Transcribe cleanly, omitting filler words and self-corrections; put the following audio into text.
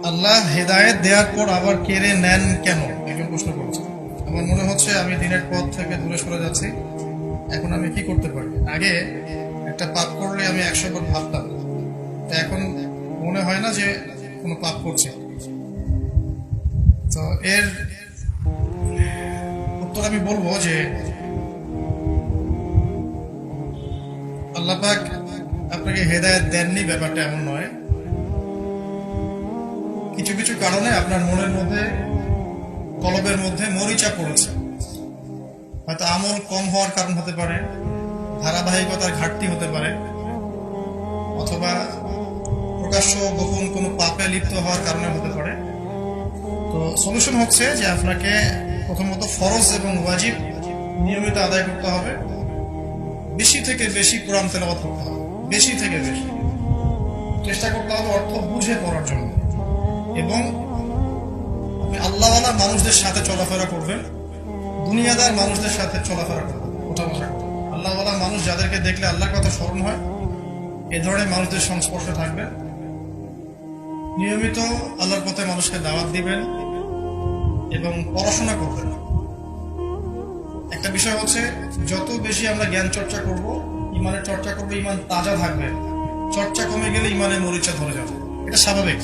আল্লাহ হেদায়েত দেওয়ার পর আবার কেড়ে নেন কেন, একজন প্রশ্ন করেছে। আমার মনে হচ্ছে আমি দিনের পথ থেকে দূরে সরে যাচ্ছি। এখন আমি কি করতে পারি? আগে একটা পাপ করলে আমি 100 বার ভাবতাম, তা এখন মনে হয় না যে কোনো পাপ করছে। তো এর উত্তর আমি বলবো যে আল্লাহ পাক আপনাকে হেদায়েত দেননি, ব্যাপারটা এমন নয়। কিছু কিছু কারণে আপনার মনের মধ্যে, কলবের মধ্যে মরিচা পড়েছে। হয়তো আমল কম হওয়ার কারণ হতে পারে, ধারাবাহিকতার ঘাটতি হতে পারে, অথবা প্রকাশ্য গোপন কোনো পাপে লিপ্ত হওয়ার কারণে হতে পারে। তো সলিউশন হচ্ছে যে আপনাকে প্রথমত ফরজ এবং ওয়াজিব নিয়মিত আদায় করতে হবে, বেশি থেকে বেশি কোরআন তেলাওয়াত করতে হবে, বেশি থেকে বেশি চেষ্টা করতে হবে অর্থ বুঝে পড়ার জন্য। এবং আপনি আল্লাহওয়ালা মানুষদের সাথে চলাফেরা করবেন, দুনিয়াদার মানুষদের সাথে চলাফেরা করবেন, ওঠা বসা করবেন। আল্লাহওয়ালা মানুষ যাদেরকে দেখলে আল্লাহর কথা স্মরণ হয়, এ ধরনের মানুষদের সংস্পর্শে থাকবেন। নিয়মিত আল্লাহর পথে মানুষকে দাওয়াত দিবেন এবং পড়াশোনা করবেন। একটা বিষয় হচ্ছে, যত বেশি আমরা জ্ঞান চর্চা করব, ইমানের চর্চা করবো, ইমান তাজা থাকবে। চর্চা কমে গেলে ইমানের মরিচা ধরে যাবে, এটা স্বাভাবিক।